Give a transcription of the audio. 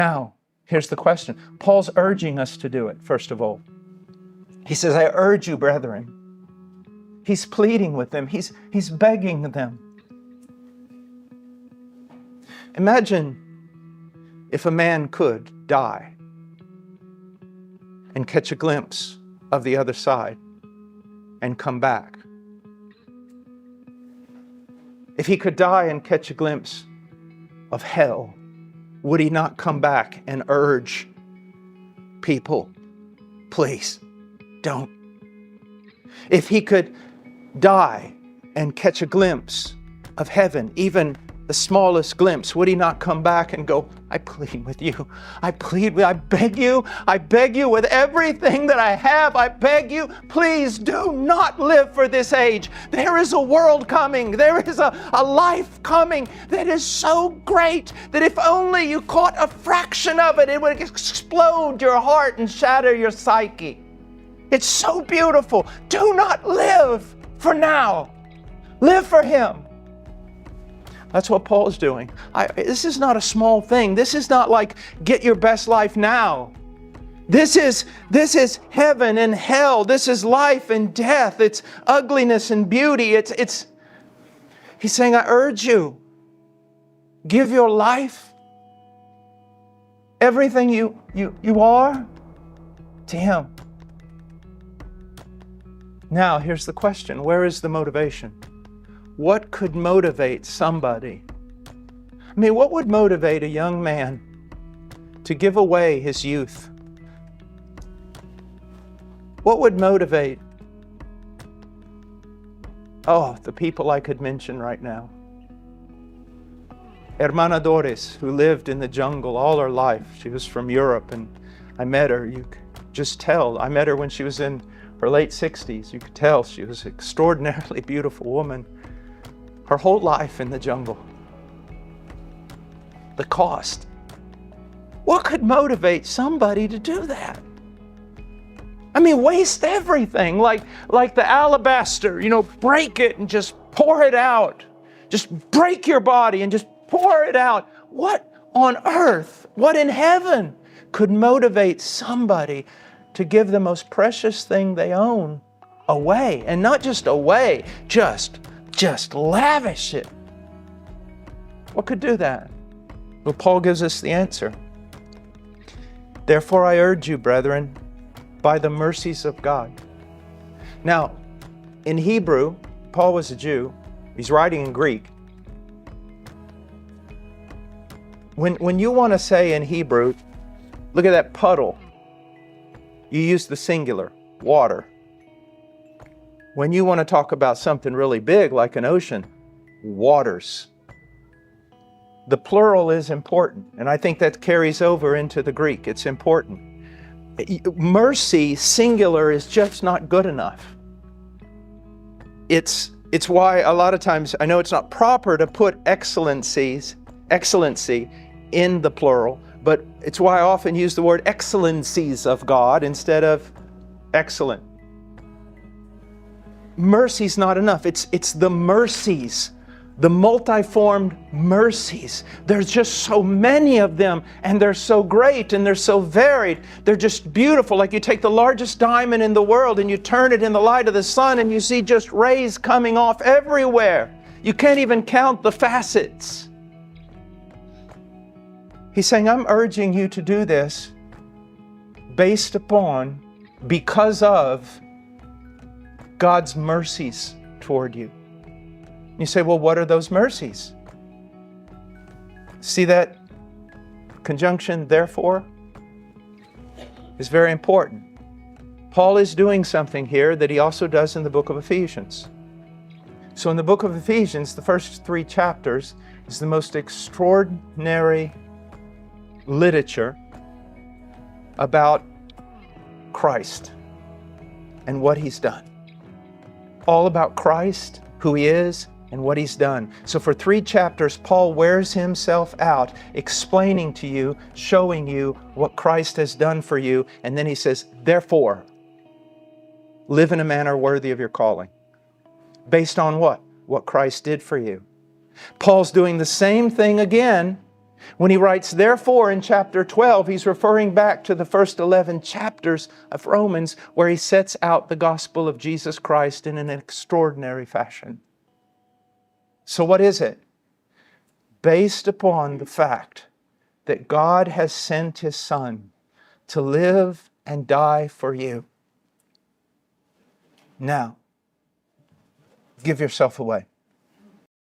Now, here's the question. Paul's urging us to do it, first of all. He says, I urge you, brethren. He's pleading with them. He's begging them. Imagine if a man could die and catch a glimpse of the other side and come back. If he could die and catch a glimpse of hell, would he not come back and urge people, please, don't? If he could die and catch a glimpse of heaven, even the smallest glimpse, would he not come back and go, I plead with you. I beg you with everything that I have. I beg you, please do not live for this age. There is a world coming. There is a life coming that is so great that if only you caught a fraction of it, it would explode your heart and shatter your psyche. It's so beautiful. Do not live for now. Live for Him. That's what Paul is doing. This is not a small thing. This is not like get your best life now. This is heaven and hell. This is life and death. It's ugliness and beauty. He's saying, I urge you, give your life, everything you are, to Him. Now, here's the question. Where is the motivation? What could motivate somebody? I mean, what would motivate a young man to give away his youth? What would motivate, the people I could mention right now. Hermana Doris, who lived in the jungle all her life. She was from Europe, and I met her. You could just tell. I met her when she was in her late 60s. You could tell she was an extraordinarily beautiful woman. Her whole life in the jungle. The cost. What could motivate somebody to do that? I mean, waste everything, like the alabaster, break it and just pour it out. Just break your body and just pour it out. What on earth, what in heaven could motivate somebody to give the most precious thing they own away? And not just away, just lavish it. What could do that? Well, Paul gives us the answer. Therefore, I urge you, brethren, by the mercies of God. Now, in Hebrew, Paul was a Jew. He's writing in Greek. When you want to say in Hebrew, look at that puddle, you use the singular, water. When you want to talk about something really big like an ocean, waters. The plural is important, and I think that carries over into the Greek. It's important. Mercy, singular, is just not good enough. It's why a lot of times, I know it's not proper to put excellency in the plural, but it's why I often use the word excellencies of God instead of excellent. Mercy's not enough. It's the mercies, the multiformed mercies. There's just so many of them, and they're so great, and they're so varied. They're just beautiful. Like you take the largest diamond in the world and you turn it in the light of the sun and you see just rays coming off everywhere. You can't even count the facets. He's saying, I'm urging you to do this because of God's mercies toward you. You say, well, what are those mercies? See that conjunction, therefore? Is very important. Paul is doing something here that he also does in the book of Ephesians. So in the book of Ephesians, the first 3 chapters is the most extraordinary literature about Christ and what He's done. All about Christ, who He is, and what He's done. So for 3 chapters, Paul wears himself out explaining to you, showing you what Christ has done for you, and then he says, therefore, live in a manner worthy of your calling. Based on what? What Christ did for you. Paul's doing the same thing again When he writes, therefore, in chapter 12, he's referring back to the first 11 chapters of Romans, where he sets out the gospel of Jesus Christ in an extraordinary fashion. So what is it? Based upon the fact that God has sent His Son to live and die for you. Now, give yourself away.